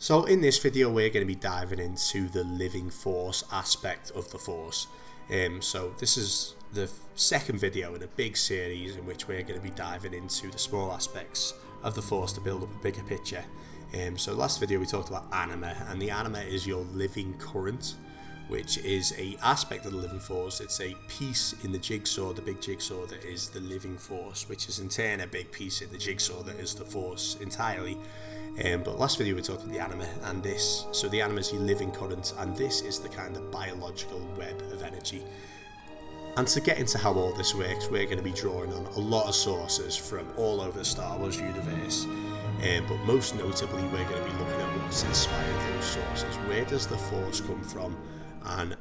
So in this video we're going to be diving into the living force aspect of the force. So this is the second video in a big series in which we're going to be diving into the small aspects of the force to build up a bigger picture. So last video we talked about anima, and the anima is your living current, which is a aspect of the living force. It's a piece in the jigsaw, the big jigsaw that is the living force, which is in turn a big piece in the jigsaw that is the force entirely. But last video we talked about the anima, and so the anima is your living current, and this is the kind of biological web of energy. And to get into how all this works, we're going to be drawing on a lot of sources from all over the Star Wars universe, but most notably we're going to be looking at what's inspired those sources. Where does the force come from? And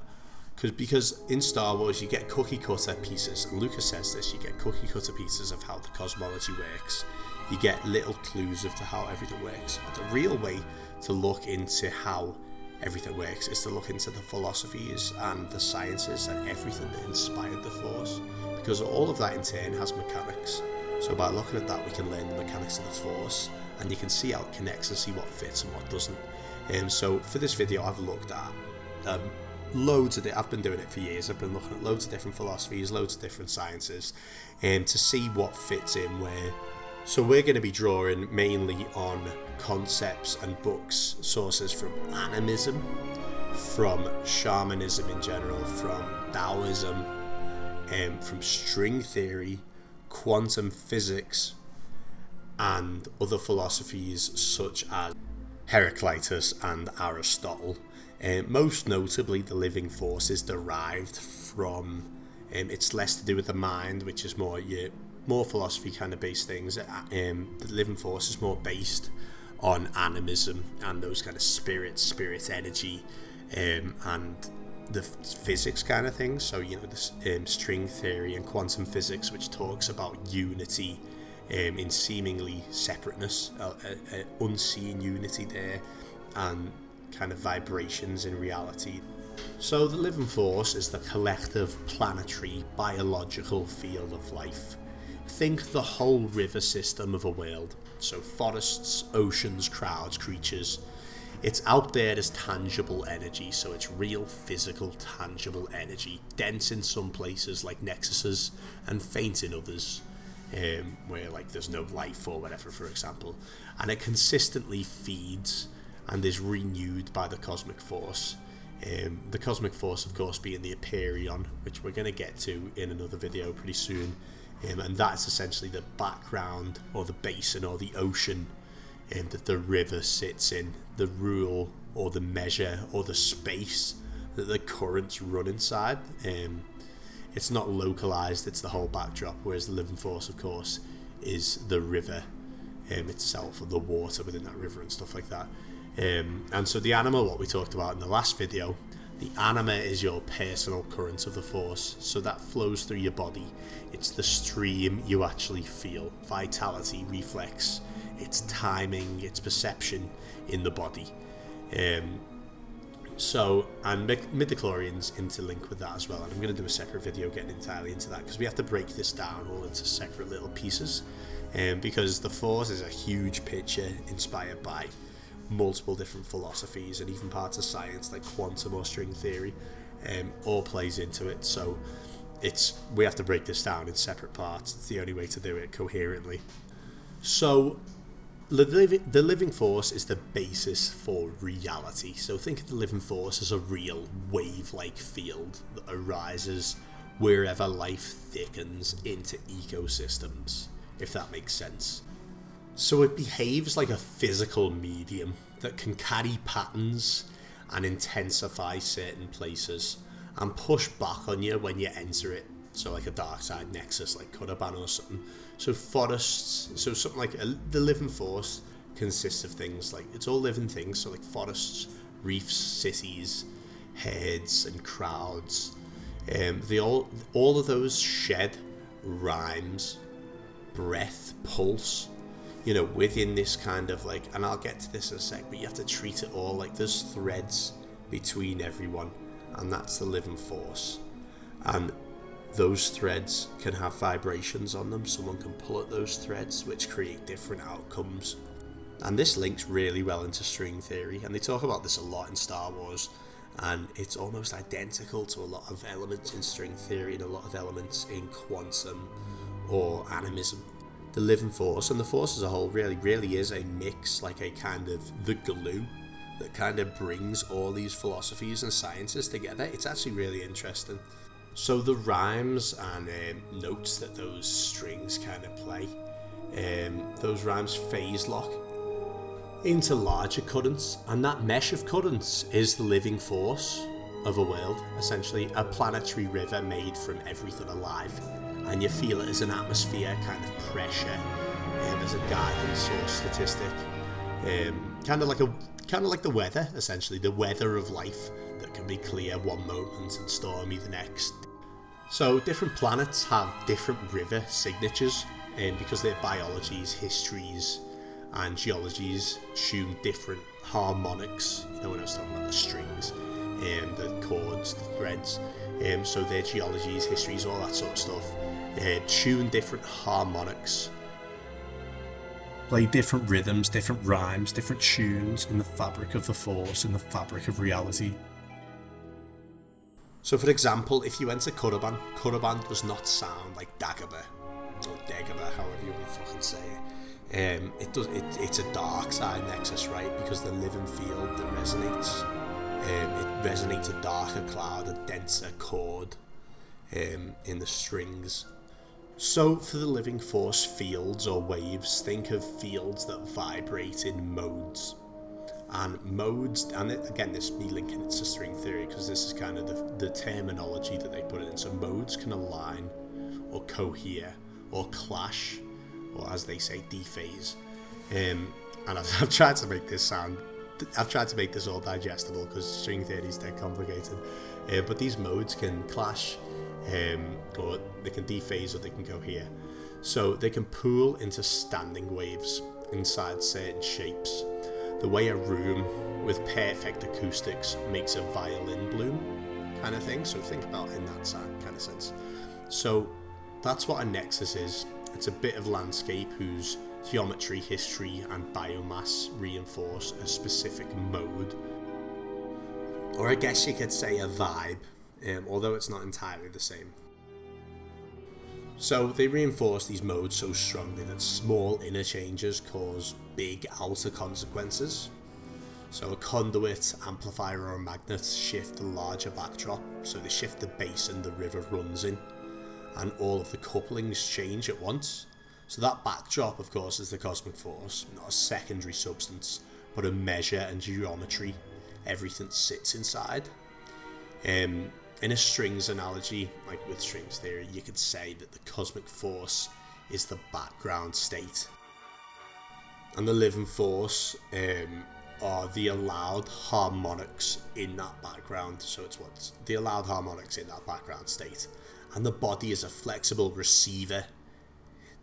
because in Star Wars you get cookie cutter pieces, and Lucas says this, you get cookie cutter pieces of how the cosmology works. You get little clues as to how everything works. But the real way to look into how everything works is to look into the philosophies and the sciences and everything that inspired the Force, because all of that in turn has mechanics. So by looking at that we can learn the mechanics of the Force, and you can see how it connects and see what fits and what doesn't. So for this video I've looked at loads of it. I've been doing it for years. I've been looking at loads of different philosophies, loads of different sciences, to see what fits in where. So we're going to be drawing mainly on concepts and books, sources from animism, from shamanism in general, from Taoism, from string theory, quantum physics, and other philosophies such as Heraclitus and Aristotle. Most notably, the living force is derived from, it's less to do with the mind, which is more philosophy kind of based things. The living force is more based on animism and those kind of spirit energy, and the physics kind of things. So this string theory and quantum physics, which talks about unity in seemingly separateness, unseen unity there, and kind of vibrations in reality. So the living force is the collective planetary biological field of life. Think the whole river system of a world, so forests, oceans, crowds, creatures. It's out there as tangible energy, so it's real physical tangible energy, dense in some places like nexuses and faint in others, where like there's no life or whatever, for example. And it consistently feeds and is renewed by the cosmic force. The cosmic force of course being the Hyperion, which we're going to get to in another video pretty soon. And that's essentially the background or the basin or the ocean that the river sits in, the rule or the measure or the space that the currents run inside. It's not localized, it's the whole backdrop, whereas the living force of course is the river itself, or the water within that river and stuff like that. And so the anima, what we talked about in the last video, the anima is your personal current of the force, so that flows through your body. It's the stream you actually feel, vitality, reflex, it's timing, it's perception in the body. And midi-chlorians interlink with that as well, and I'm going to do a separate video getting entirely into that, because we have to break this down all into separate little pieces, because the force is a huge picture inspired by multiple different philosophies and even parts of science like quantum or string theory, all plays into it. So we have to break this down in separate parts. It's the only way to do it coherently. So the living force is the basis for reality. So think of the living force as a real wave-like field that arises wherever life thickens into ecosystems, if that makes sense. So it behaves like a physical medium that can carry patterns and intensify certain places and push back on you when you enter it. So like a dark side nexus like Kudaban or something. So forests, so something like the living force consists of things like, it's all living things, so like forests, reefs, cities, herds and crowds. All of those shed rhymes, breath, pulse, within this kind of like, and I'll get to this in a sec, but you have to treat it all like there's threads between everyone, and that's the living force. And those threads can have vibrations on them. Someone can pull at those threads, which create different outcomes. And this links really well into string theory, and they talk about this a lot in Star Wars, and it's almost identical to a lot of elements in string theory and a lot of elements in quantum or animism. The living force and the force as a whole really is a mix, like a kind of the glue that kind of brings all these philosophies and sciences together. It's actually really interesting. So the rhymes and notes that those strings kind of play, those rhymes phase lock into larger currents, and that mesh of currents is the living force of a world, essentially a planetary river made from everything alive. And you feel it as an atmosphere, kind of pressure, as a guidance or statistic, kind of like the weather, essentially the weather of life that can be clear one moment and stormy the next. So different planets have different river signatures, because their biologies, histories, and geologies tune different harmonics. You know when I was talking about the strings, the chords, the threads. So their geologies, histories, all that sort of stuff. Tune different harmonics, play different rhythms, different rhymes, different tunes in the fabric of the force, in the fabric of reality. So for example, if you went to Kuraban does not sound like Dagobah, or Dagobah, however you want to fucking say it. It's a dark side nexus, right? Because the living field that resonates, it resonates a darker cloud, a denser chord in the strings. So for the living force fields or waves, think of fields that vibrate in modes. And modes, and again this me linking it to string theory because this is kind of the terminology that they put in. So modes can align or cohere or clash, or as they say, dephase. And I've tried to make this all digestible because string theory is dead complicated. But these modes can clash, or they can dephase, or they can cohere. So they can pool into standing waves inside certain shapes, the way a room with perfect acoustics makes a violin bloom, kind of thing. So think about it in that kind of sense. So that's what a nexus is. It's a bit of landscape whose geometry, history, and biomass reinforce a specific mode, or I guess you could say a vibe, although it's not entirely the same. So they reinforce these modes so strongly that small inner changes cause big outer consequences. So a conduit, amplifier, or a magnet shift the larger backdrop, so they shift the basin the river runs in, and all of the couplings change at once. So that backdrop, of course, is the cosmic force, not a secondary substance, but a measure and geometry everything sits inside. In a strings analogy, like with strings theory, you could say that the cosmic force is the background state, and the living force are the allowed harmonics in that background. So it's what's the allowed harmonics in that background state, and the body is a flexible receiver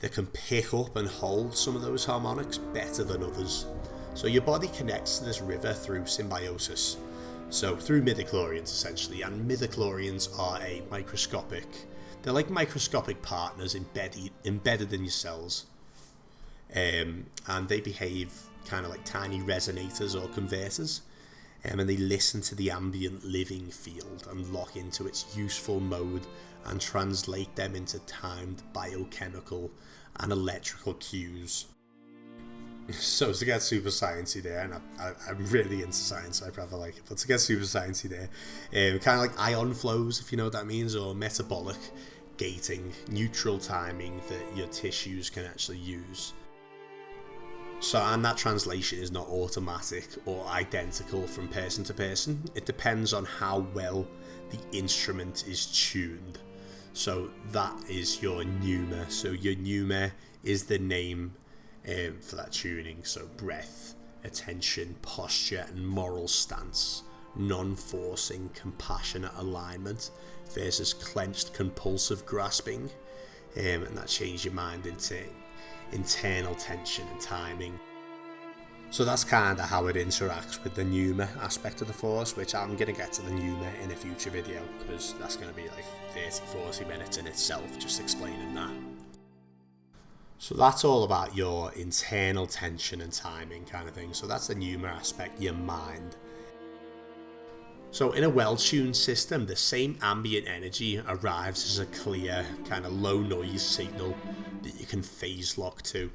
that can pick up and hold some of those harmonics better than others. So your body connects to this river through symbiosis. So through midi-chlorians essentially, and midi-chlorians are they're like microscopic partners embedded in your cells, and they behave kind of like tiny resonators or converters, and they listen to the ambient living field and lock into its useful mode and translate them into timed biochemical and electrical cues. So to get super sciencey there, and I'm really into science, so I probably like it, but to get super sciencey there, kind of like ion flows, if you know what that means, or metabolic gating, neutral timing that your tissues can actually use. So, and that translation is not automatic or identical from person to person. It depends on how well the instrument is tuned. So that is your pneuma. So your pneuma is the name for that tuning. So breath, attention, posture, and moral stance, non-forcing, compassionate alignment versus clenched, compulsive grasping, and that changes your mind into internal tension and timing. So that's kind of how it interacts with the pneuma aspect of the force, which I'm going to get to the pneuma in a future video, because that's going to be like 30-40 minutes in itself just explaining that. So that's all about your internal tension and timing kind of thing. So that's the pneuma aspect, your mind. So in a well-tuned system, the same ambient energy arrives as a clear, kind of low noise signal that you can phase lock to.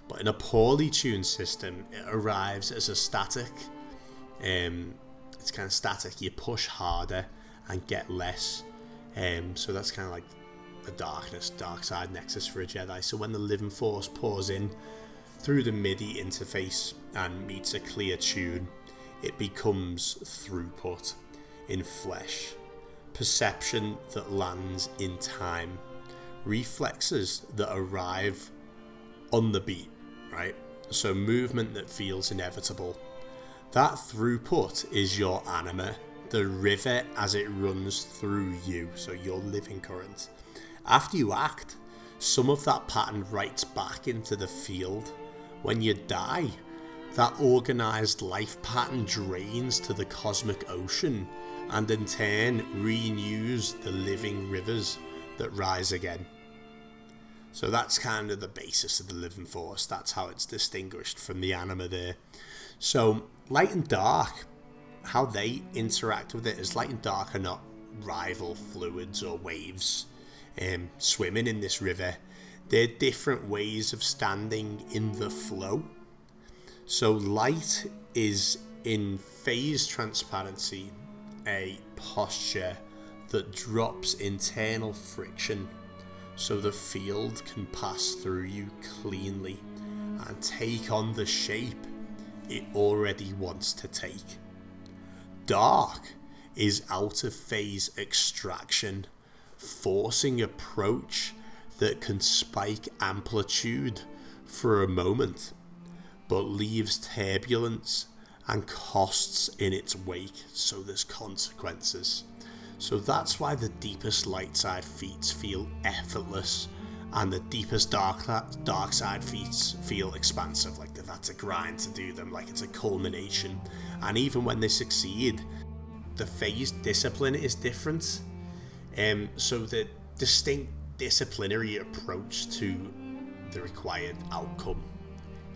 But in a poorly tuned system, it arrives as a static. It's kind of static. You push harder and get less. So that's kind of like the dark side nexus for a Jedi. So when the living force pours in through the MIDI interface and meets a clear tune, it becomes throughput in flesh, perception that lands in time, reflexes that arrive on the beat, right? So movement that feels inevitable. That throughput is your anima, the river as it runs through you, so your living current. After you act, some of that pattern writes back into the field. When you die, that organised life pattern drains to the cosmic ocean and in turn renews the living rivers that rise again. So that's kind of the basis of the living force. That's how it's distinguished from the anima there. So light and dark, how they interact with it is light and dark are not rival fluids or waves swimming in this river. They're different ways of standing in the flow. So light is in phase transparency, a posture that drops internal friction so the field can pass through you cleanly and take on the shape it already wants to take. Dark is out of phase extraction, forcing approach that can spike amplitude for a moment, but leaves turbulence and costs in its wake, so there's consequences. So that's why the deepest light side feats feel effortless and the deepest dark side feats feel expansive, like that's a grind to do them, like it's a culmination. And even when they succeed, the phase discipline is different. So the distinct disciplinary approach to the required outcome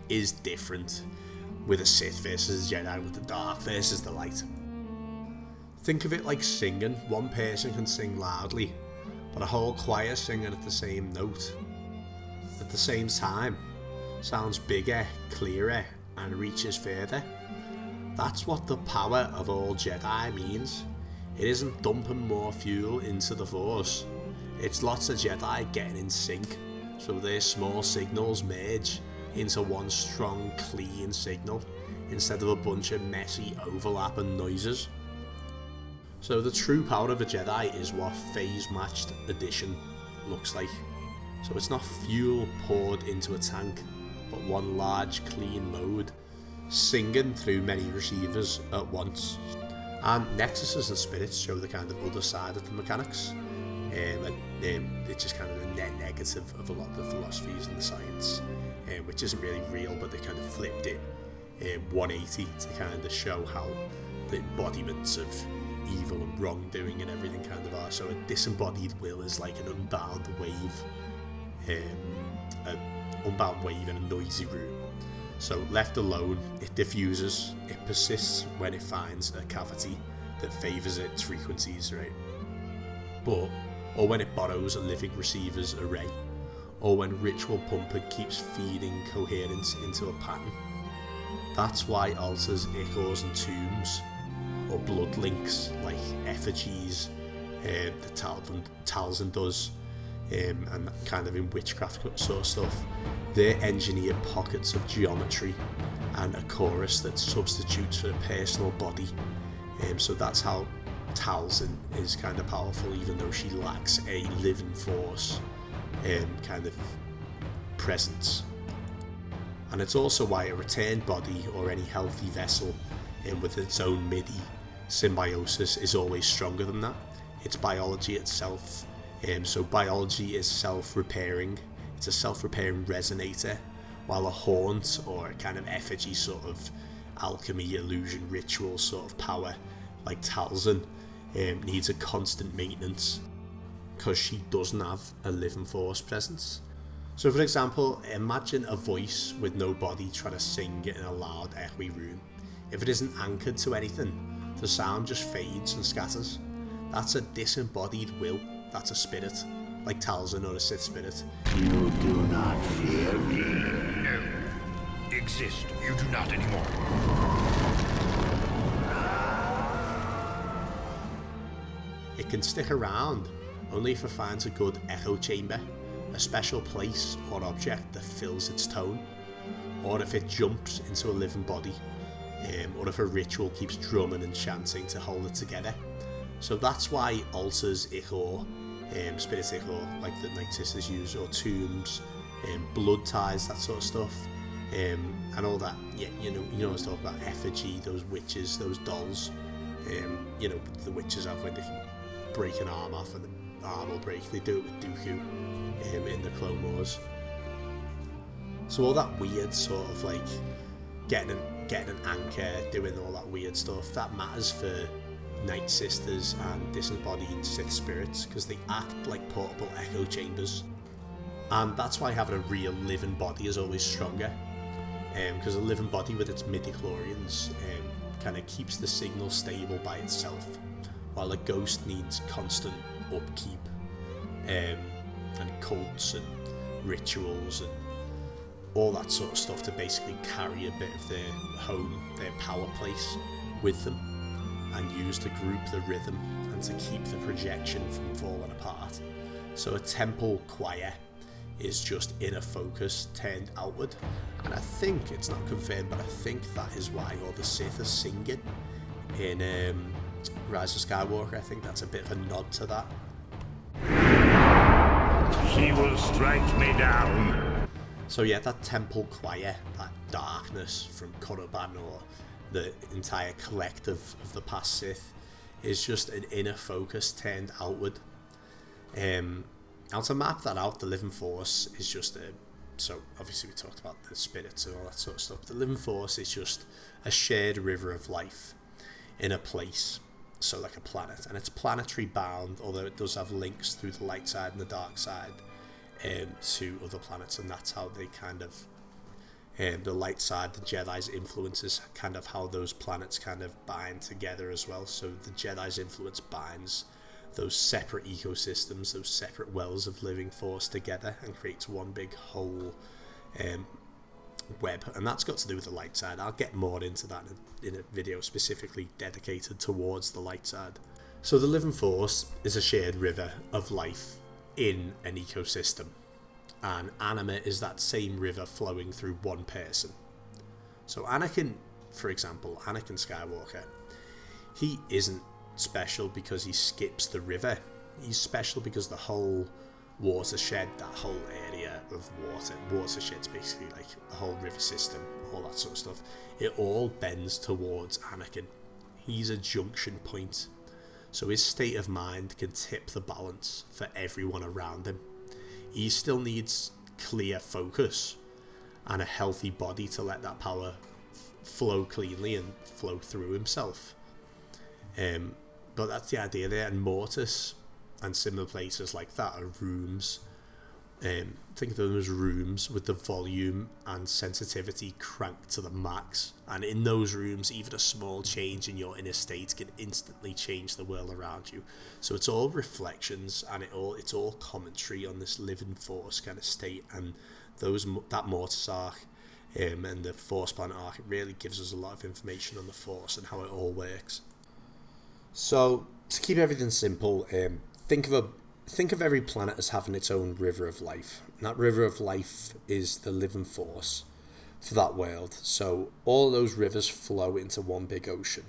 is different with a Sith versus a Jedi, with the dark versus the light. Think of it like singing. One person can sing loudly, but a whole choir singing at the same note at the same time sounds bigger, clearer, and reaches further. That's what the power of all Jedi means. It isn't dumping more fuel into the Force. It's lots of Jedi getting in sync, so their small signals merge into one strong, clean signal, instead of a bunch of messy overlapping noises. So the true power of a Jedi is what phase-matched addition looks like. So it's not fuel poured into a tank, but one large, clean mode, singing through many receivers at once. And nexuses and spirits show the kind of other side of the mechanics. It's just kind of the net negative of a lot of the philosophies and the science, which isn't really real, but they kind of flipped it 180 to kind of show how the embodiments of evil and wrongdoing and everything kind of are. So a disembodied will is like an unbound wave, in a noisy room. So left alone, it diffuses, it persists when it finds a cavity that favours its frequencies, right? Or when it borrows a living receiver's array, or when ritual pumping keeps feeding coherence into a pattern. That's why altars, ichors and tombs, or blood links like effigies, the Talzin does, and kind of in witchcraft sort of stuff, they're engineered pockets of geometry and a chorus that substitutes for a personal body. So that's how Talzin is kind of powerful, even though she lacks a living force kind of presence. And it's also why a returned body or any healthy vessel with its own MIDI symbiosis is always stronger than that. It's biology itself. So biology is self-repairing. It's a self-repairing resonator, while a haunt or a kind of effigy sort of alchemy, illusion, ritual sort of power like Talzin needs a constant maintenance because she doesn't have a living force presence. So for example, imagine a voice with no body trying to sing in a loud, echoey room. If it isn't anchored to anything, the sound just fades and scatters. That's a disembodied will. That's a spirit, like Talzin or a Sith spirit. You do not fear me. No. Exist. You do not anymore. It can stick around only if it finds a good echo chamber, a special place or object that fills its tone, or if it jumps into a living body, or if a ritual keeps drumming and chanting to hold it together. So that's why altars, ichor, spirit ichor, like the nexuses use, or tombs, blood ties, that sort of stuff, and all that. Yeah, you know I was talking about effigy, those witches, those dolls. You know, the witches have when they can break an arm off and the arm will break. They do it with Dooku in the Clone Wars. So all that weird sort of like getting an anchor, doing all that weird stuff, that matters for Night Sisters and disembodied Sith spirits, because they act like portable echo chambers. And that's why having a real living body is always stronger, because a living body with its midi-chlorians kind of keeps the signal stable by itself, while a ghost needs constant upkeep, and cults and rituals and all that sort of stuff to basically carry a bit of their home, their power place with them, and use to group the rhythm and to keep the projection from falling apart. So a temple choir is just inner focus turned outward, and I think, it's not confirmed, but I think that is why all the Sith are singing in Rise of Skywalker. I think that's a bit of a nod to that. She will strike me down. So yeah, that temple choir, that darkness from Korriban, or the entire collective of the past Sith, is just an inner focus turned outward. Now to map that out, the living force is just so obviously we talked about the spirits and all that sort of stuff. The living force is just a shared river of life in a place, so like a planet, and it's planetary bound, although it does have links through the light side and the dark side to other planets, and that's how they kind of the light side, the Jedi's influences, kind of how those planets kind of bind together as well. So the Jedi's influence binds those separate ecosystems, those separate wells of living force together, and creates one big whole web, and that's got to do with the light side. I'll get more into that in a video specifically dedicated towards the light side. So the living force is a shared river of life in an ecosystem, and anima is that same river flowing through one person. So Anakin, for example, Anakin Skywalker, he isn't special because he skips the river. He's special because the whole watershed, that whole area of watershed's basically like the whole river system, all that sort of stuff, it all bends towards Anakin. He's a junction point, so his state of mind can tip the balance for everyone around him. He still needs clear focus and a healthy body to let that power flow cleanly and flow through himself. But that's the idea there. And Mortis and similar places like that are rooms. Think of them as rooms with the volume and sensitivity cranked to the max, and in those rooms even a small change in your inner state can instantly change the world around you. So it's all reflections, and it's all commentary on this living force kind of state, and that Mortis arc and the Force Planet arc, it really gives us a lot of information on the Force and how it all works. So to keep everything simple, think of every planet as having its own river of life. And that river of life is the living force for that world. So all those rivers flow into one big ocean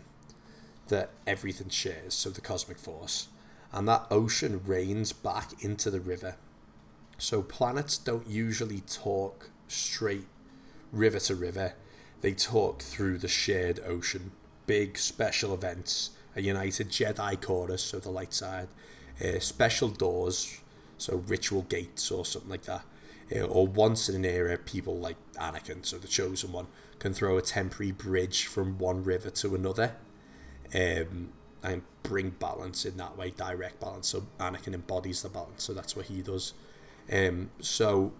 that everything shares, so the cosmic force. And that ocean rains back into the river. So planets don't usually talk straight river to river. They talk through the shared ocean. Big special events, a united Jedi chorus, so the light side, special doors, so ritual gates or something like that, or once in an era, people like Anakin, so the chosen one, can throw a temporary bridge from one river to another, and bring balance in that way, direct balance. So Anakin embodies the balance, so that's what he does. So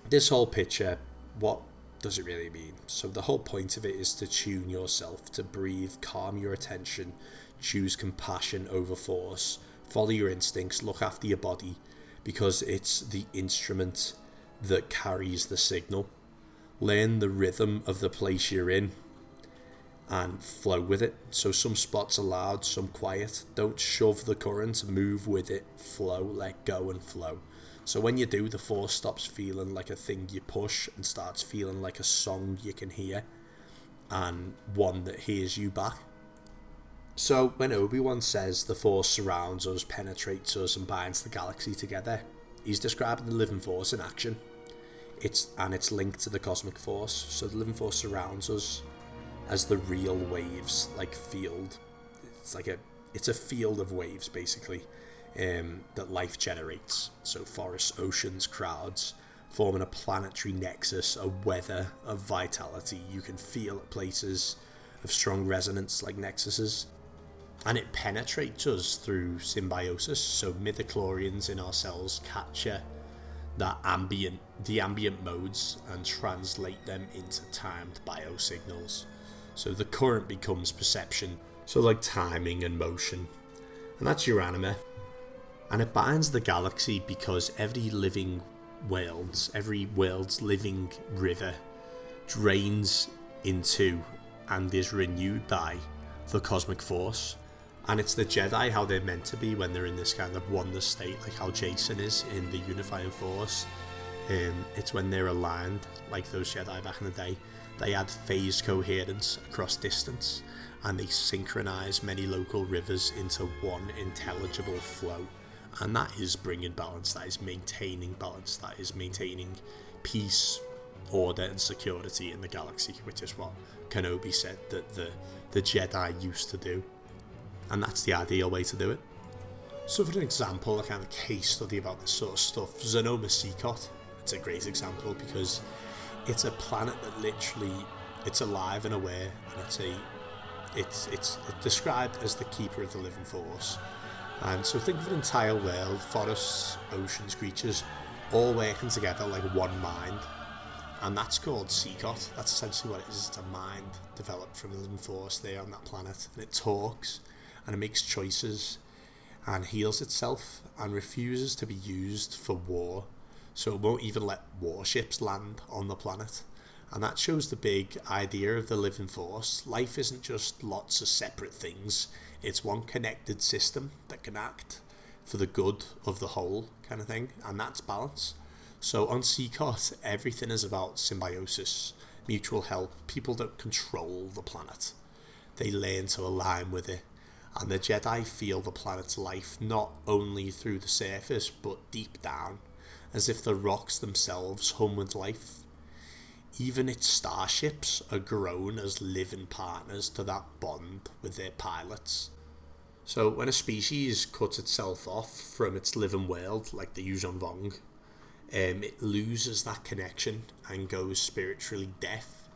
This whole picture, what does it really mean? So the whole point of it is to tune yourself, to breathe, calm your attention, choose compassion over force, follow your instincts, look after your body, because it's the instrument that carries the signal. Learn the rhythm of the place you're in and flow with it. So some spots are loud, some quiet. Don't shove the current, move with it, flow, let go and flow. So when you do, the force stops feeling like a thing you push and starts feeling like a song you can hear, and one that hears you back. So when Obi-Wan says the force surrounds us, penetrates us and binds the galaxy together, he's describing the living force in action. It's linked to the cosmic force. So the living force surrounds us as the real waves, like field. It's a field of waves basically, that life generates. So forests, oceans, crowds, forming a planetary nexus, a weather of vitality you can feel at places of strong resonance like nexuses. And it penetrates us through symbiosis. So midi-chlorians in our cells capture the ambient modes and translate them into timed biosignals. So the current becomes perception, so like timing and motion. And that's your anima. And it binds the galaxy because every world's living river drains into and is renewed by the cosmic force. And it's the Jedi how they're meant to be when they're in this kind of oneness state, like how Jason is in the unifying force. It's when they're aligned, like those Jedi back in the day. They add phase coherence across distance, and they synchronize many local rivers into one intelligible flow. And that is bringing balance, that is maintaining balance, that is maintaining peace, order and security in the galaxy, which is what Kenobi said that the Jedi used to do. And that's the ideal way to do it. So for an example, a kind of case study about this sort of stuff, Zonama Sekot, it's a great example because it's a planet that literally, it's alive and aware, and it's described as the keeper of the living force. And so think of an entire world, forests, oceans, creatures, all working together like one mind. And that's called Sekot. That's essentially what it is. It's a mind developed from the living force there on that planet. And it talks, and it makes choices, and heals itself, and refuses to be used for war. So it won't even let warships land on the planet. And that shows the big idea of the living force. Life isn't just lots of separate things. It's one connected system that can act for the good of the whole, kind of thing. And that's balance. So on Sekot, everything is about symbiosis, mutual help. People don't control the planet. They learn to align with it. And the Jedi feel the planet's life not only through the surface, but deep down, as if the rocks themselves hum with life. Even its starships are grown as living partners to that bond with their pilots. So when a species cuts itself off from its living world, like the Yuuzhan Vong, it loses that connection and goes spiritually deaf.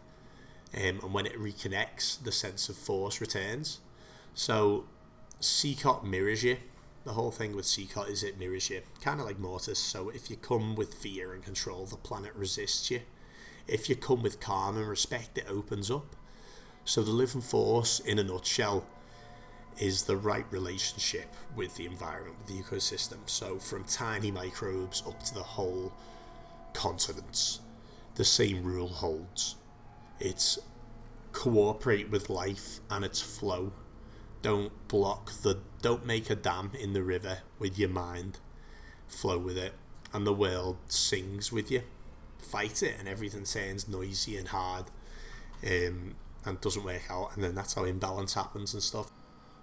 And when it reconnects, the sense of force returns. So Sekot mirrors you. The whole thing with Sekot is it mirrors you, kind of like Mortis. So if you come with fear and control, the planet resists you. If you come with calm and respect, it opens up. So the living force, in a nutshell, is the right relationship with the environment, with the ecosystem. So from tiny microbes up to the whole continents, the same rule holds. It's cooperate with life and its flow. Don't make a dam in the river with your mind. Flow with it, and the world sings with you. Fight it, and everything sounds noisy and hard, and doesn't work out, and then that's how imbalance happens and stuff.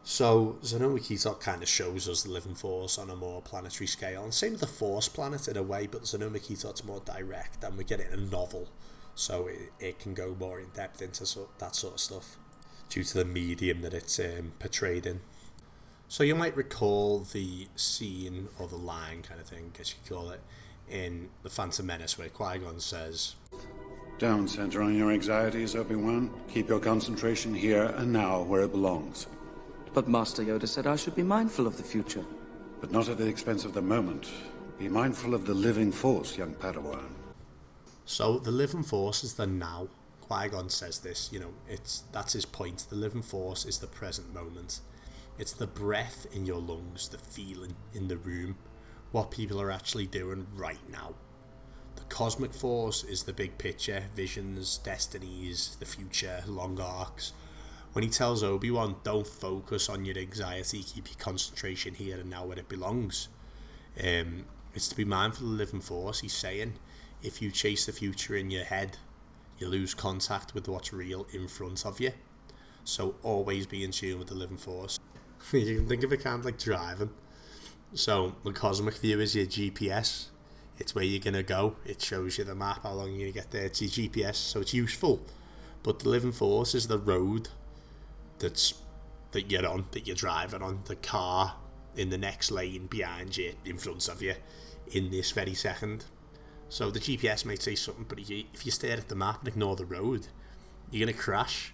So Zonama Sekot kind of shows us the living force on a more planetary scale, and same with the Force planet in a way, but Zonama Sekot's more direct, and we get it in a novel, so it can go more in depth into that sort of stuff, due to the medium that it's portrayed in. So you might recall the scene, or the line kind of thing, I guess you could call it, in The Phantom Menace, where Qui-Gon says, "Don't center on your anxieties, Obi-Wan. Keep your concentration here and now, where it belongs." But Master Yoda said I should be mindful of the future. But not at the expense of the moment. Be mindful of the living force, young Padawan. So the living force is the now. Qui-Gon says this, that's his point. The living force is the present moment. It's the breath in your lungs, the feeling in the room, what people are actually doing right now. The cosmic force is the big picture, visions, destinies, the future, long arcs. When he tells Obi-Wan, don't focus on your anxiety, keep your concentration here and now where it belongs. It's to be mindful of the living force. He's saying, if you chase the future in your head, you lose contact with what's real in front of you. So always be in tune with the living force. You can think of it kind of like driving. So the cosmic view is your GPS. It's where you're going to go. It shows you the map, how long you're going to get there. It's your GPS, so it's useful. But the living force is the road that you're driving on. The car in the next lane behind you, in front of you, in this very second. So the GPS might say something, but if you stare at the map and ignore the road, you're going to crash.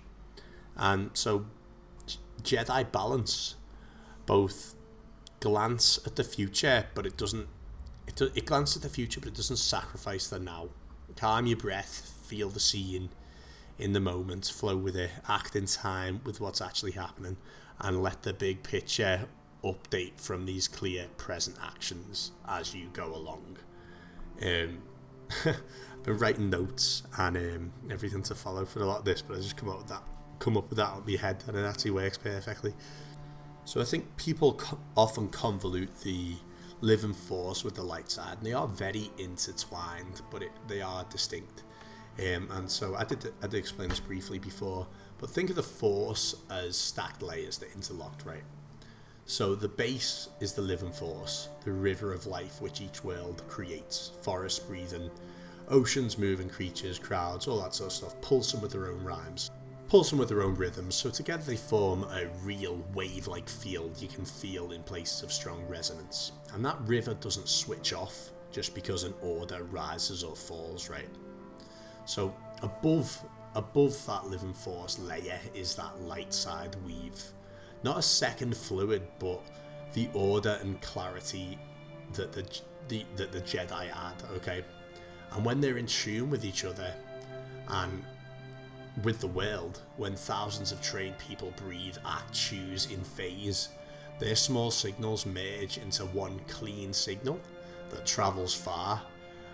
And so Jedi balance both glance at the future, but it glances at the future, but it doesn't sacrifice the now. Calm your breath, feel the scene in the moment, flow with it, act in time with what's actually happening, and let the big picture update from these clear present actions as you go along. I've been writing notes and everything to follow for a lot of this, but I just come up with that on my head, and it actually works perfectly. So I think people often convolute the living force with the light side, and they are very intertwined, but they are distinct. And so I did explain this briefly before, but think of the force as stacked layers that interlocked, right? So the base is the living force, the river of life which each world creates. Forests breathing, oceans moving, creatures, crowds, all that sort of stuff, pulsing with their own rhymes, pulsing with their own rhythms, so together they form a real wave-like field you can feel in places of strong resonance. And that river doesn't switch off just because an order rises or falls, right? So above that living force layer is that light side weave. Not a second fluid, but the order and clarity that the Jedi add, okay? And when they're in tune with each other and with the world, when thousands of trained people breathe, act, choose in phase, their small signals merge into one clean signal that travels far.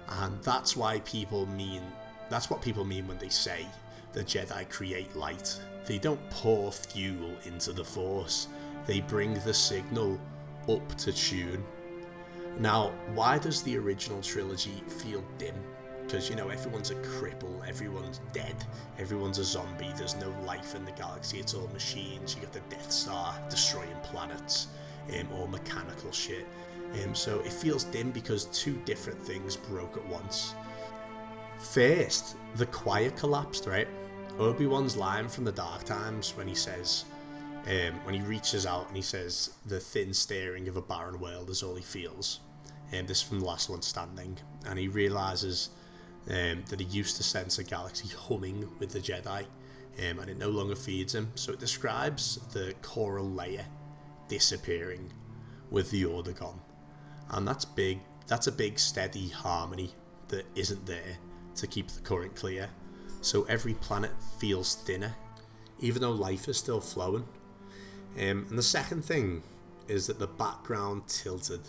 And that's what people mean when they say the Jedi create light. They don't pour fuel into the Force, they bring the signal up to tune. Now, why does the original trilogy feel dim? Because, everyone's a cripple, everyone's dead, everyone's a zombie, there's no life in the galaxy, it's all machines, you got the Death Star destroying planets, or mechanical shit. So it feels dim because two different things broke at once. First, the quiet collapsed, right? Obi-Wan's line from the Dark Times when he says, when he reaches out and he says, the thin staring of a barren world is all he feels. This is from The Last One Standing. And he realises that he used to sense a galaxy humming with the Jedi, and it no longer feeds him. So it describes the coral layer disappearing with the order gone. And that's big. That's a big steady harmony that isn't there to keep the current clear. So every planet feels thinner, even though life is still flowing. And the second thing is that the background tilted.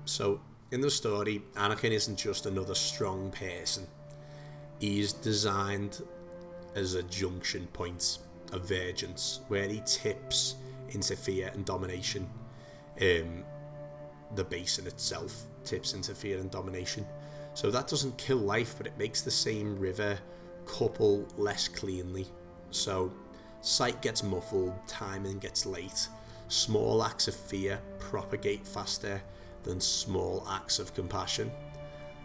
So in the story, Anakin isn't just another strong person. He's designed as a junction point, a vergence, where he tips into fear and domination. The basin itself tips into fear and domination. So that doesn't kill life, but it makes the same river couple less cleanly. So sight gets muffled, timing gets late, small acts of fear propagate faster than small acts of compassion,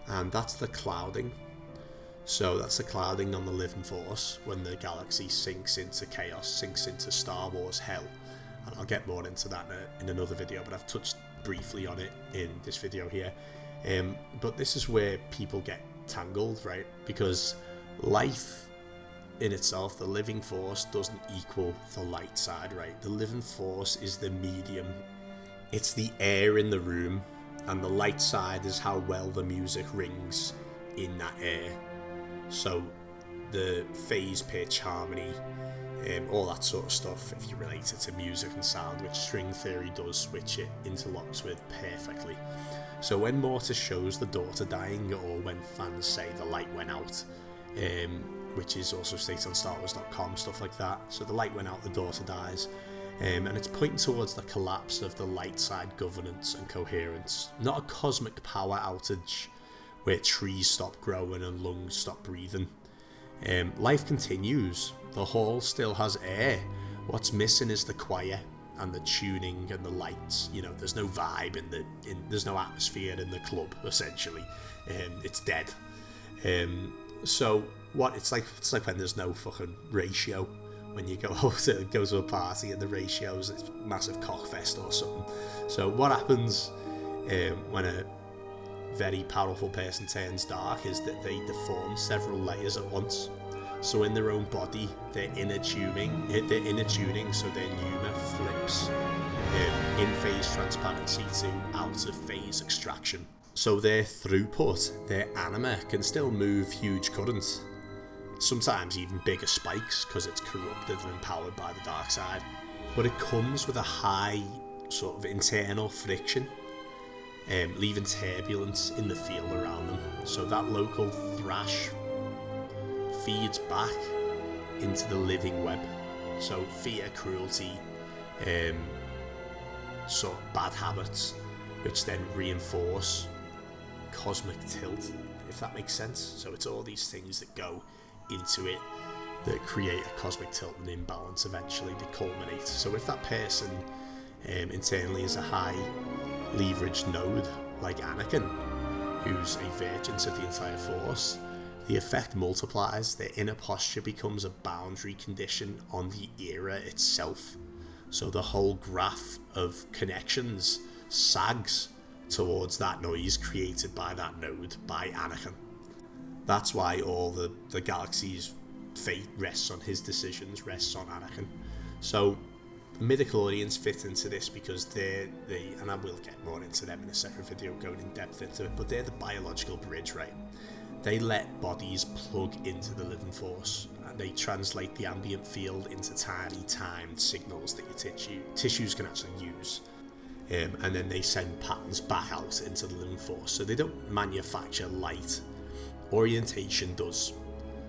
and that's the clouding. So that's the clouding on the living force when the galaxy sinks into chaos, sinks into Star Wars hell. And I'll get more into that in another video, but I've touched briefly on it in this video here. But this is where people get tangled, right? Because life in itself, the living force, doesn't equal the light side, right? The living force is the medium. It's the air in the room, and the light side is how well the music rings in that air. So the phase, pitch, harmony, all that sort of stuff, if you relate it to music and sound, which string theory does, which it interlocks with perfectly. So when Mortis shows the daughter dying, or when fans say the light went out, which is also stated on starwars.com, stuff like that. So the light went out, the daughter dies, and it's pointing towards the collapse of the light side governance and coherence, not a cosmic power outage where trees stop growing and lungs stop breathing. Life continues. The hall still has air. What's missing is the choir and the tuning and the lights. You know, there's no vibe there's no atmosphere in the club, essentially. It's dead. So what it's like when there's no fucking ratio. When you go to a party and the ratios, it's massive cockfest or something. So what happens when a very powerful person turns dark is that they deform several layers at once. So in their own body, they're inner tuning, so their pneuma flips in phase transparency to out of phase extraction. So their throughput, their anima, can still move huge currents, sometimes even bigger spikes because it's corrupted and empowered by the dark side. But it comes with a high sort of internal friction, leaving turbulence in the field around them. So that local thrash feeds back into the living web. So fear, cruelty, sort of bad habits, which then reinforce cosmic tilt, if that makes sense. So it's all these things that go into it that create a cosmic tilt and imbalance. Eventually they culminate. So if that person internally is a high leveraged node like Anakin, who's a vergence of the entire force, the effect multiplies. Their inner posture becomes a boundary condition on the era itself. So the whole graph of connections sags towards that noise created by that node, by Anakin. That's why all the galaxy's fate rests on his decisions, rests on Anakin. So the midi-chlorians fit into this because they're and I will get more into them in a separate video going in depth into it, but they're the biological bridge, right? They let bodies plug into the living force, and they translate the ambient field into tiny timed signals that your tissues can actually use. And then they send patterns back out into the living force. So they don't manufacture light. Orientation does.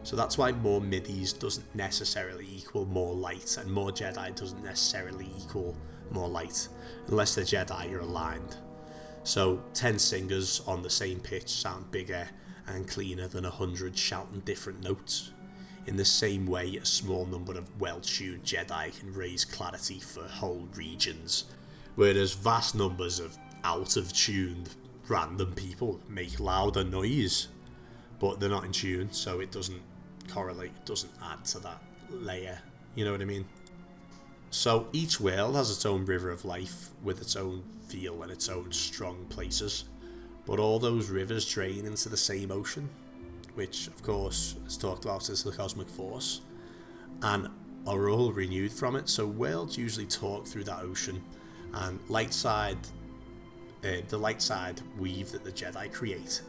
So that's why more midis doesn't necessarily equal more light, and more Jedi doesn't necessarily equal more light, unless the Jedi are aligned. So 10 singers on the same pitch sound bigger and cleaner than 100 shouting different notes. In the same way, a small number of well-tuned Jedi can raise clarity for whole regions, whereas vast numbers of out-of-tuned random people make louder noise, but they're not in tune, so it doesn't correlate, it doesn't add to that layer, you know what I mean? So each world has its own river of life with its own feel and its own strong places, but all those rivers drain into the same ocean, which of course is talked about as the cosmic force, and are all renewed from it. So worlds usually talk through that ocean, and the light side weave that the Jedi create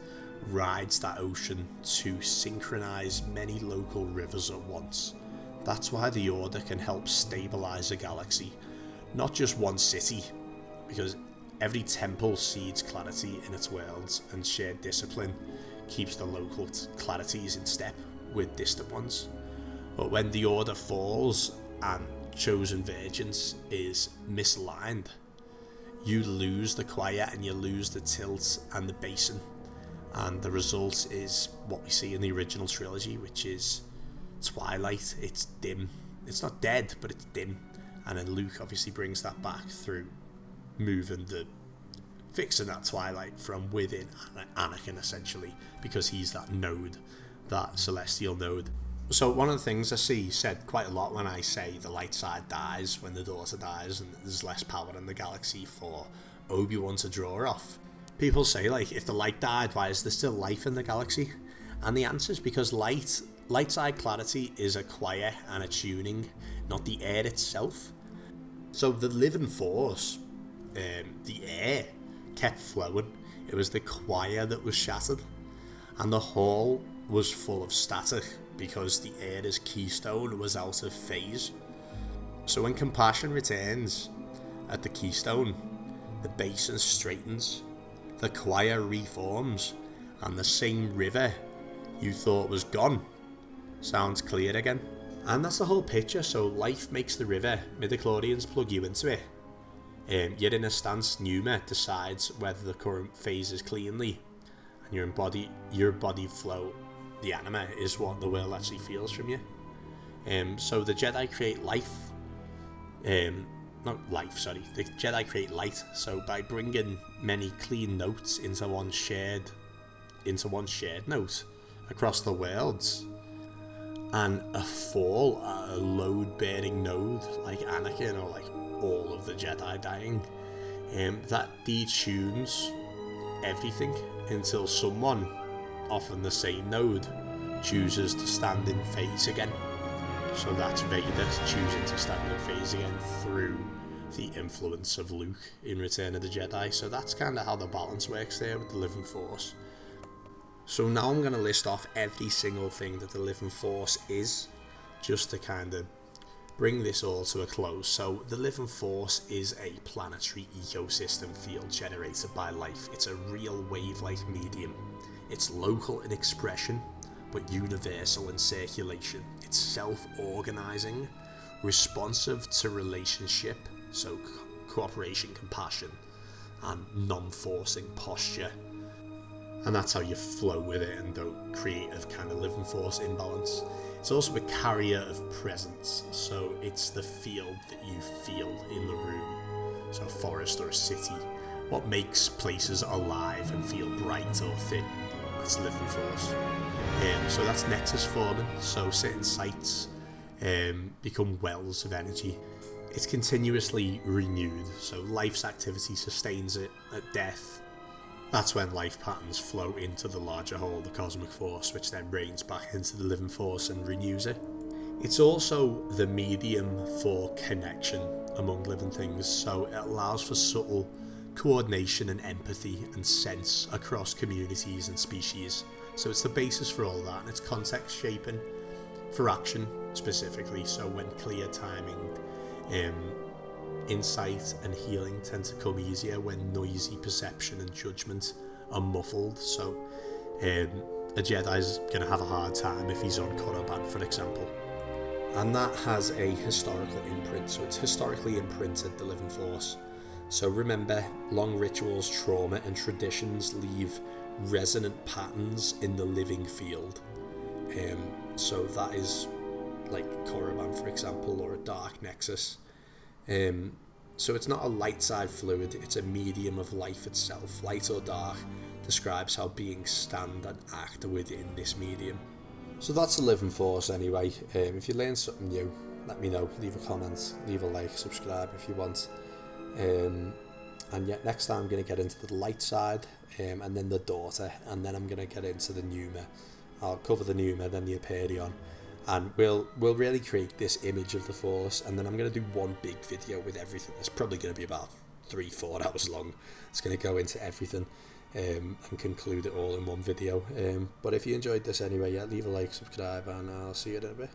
rides that ocean to synchronize many local rivers at once. That's why the Order can help stabilize a galaxy, not just one city, because every temple seeds clarity in its worlds, and shared discipline keeps the local clarities in step with distant ones. But when the Order falls and chosen vergence is misaligned, you lose the choir and you lose the tilt and the basin, and the result is what we see in the original trilogy, which is twilight. It's dim. It's not dead, but it's dim. And then Luke obviously brings that back through fixing that twilight from within Anakin, essentially, because he's that node, that celestial node. So one of the things I see said quite a lot when I say the light side dies when the daughter dies and there's less power in the galaxy for Obi-Wan to draw off. People say, like, if the light died, why is there still life in the galaxy? And the answer is because light side clarity is a choir and a tuning, not the air itself. So the living force, the air, kept flowing. It was the choir that was shattered, and the hall was full of static because the Era's keystone was out of phase. So when compassion returns at the keystone, the basin straightens, the choir reforms, and the same river you thought was gone sounds clear again. And that's the whole picture. So life makes the river, midi-chlorians plug you into it. You're in a stance, pneuma decides whether the current phases cleanly, and your body flow, the anima, is what the world actually feels from you. So the Jedi create life, not life, sorry, the Jedi create light, so by bringing many clean notes into one shared note across the worlds, and a fall at a load-bearing node like Anakin, or like all of the Jedi dying, that detunes everything until someone, often the same node, chooses to stand in phase again. So that's Vader choosing to stand in phase again through the influence of Luke in Return of the Jedi. So that's kind of how the balance works there with the living force. So now I'm going to list off every single thing that the living force is, just to kind of bring this all to a close. So the living force is a planetary ecosystem field generated by life. It's a real wave-like medium. It's local in expression, but universal in circulation. It's self-organizing, responsive to relationship, so cooperation, compassion, and non-forcing posture. And that's how you flow with it and don't create a kind of living force imbalance. It's also a carrier of presence, so it's the field that you feel in the room. So a forest or a city, what makes places alive and feel bright or thin, that's living force. So that's nexus forming, so certain sites become wells of energy. It's continuously renewed, so life's activity sustains it. At death, that's when life patterns flow into the larger whole, the cosmic force, which then rains back into the living force and renews it. It's also the medium for connection among living things, so it allows for subtle coordination and empathy and sense across communities and species. So it's the basis for all that, and it's context shaping for action specifically. So when clear timing, insight and healing tend to come easier when noisy perception and judgment are muffled. So a Jedi's going to have a hard time if he's on Korriban, for example. And that has a historical imprint, so it's historically imprinted, the living force. So remember, long rituals, trauma and traditions leave resonant patterns in the living field. So that is like Korriban, for example, or a dark nexus. So it's not a light side fluid, it's a medium of life itself. Light or dark describes how beings stand and act within this medium. So that's the living force anyway. If you learned something new, let me know. Leave a comment, leave a like, subscribe if you want. And yet next time I'm going to get into the light side, and then the daughter, and then I'm going to get into the pneuma. I'll cover the pneuma, then the Hyperion, and we'll really create this image of the force. And then I'm going to do one big video with everything. It's probably going to be about 3-4 hours long. It's going to go into everything and conclude it all in one video. But if you enjoyed this anyway, yeah, leave a like, subscribe, and I'll see you in a bit.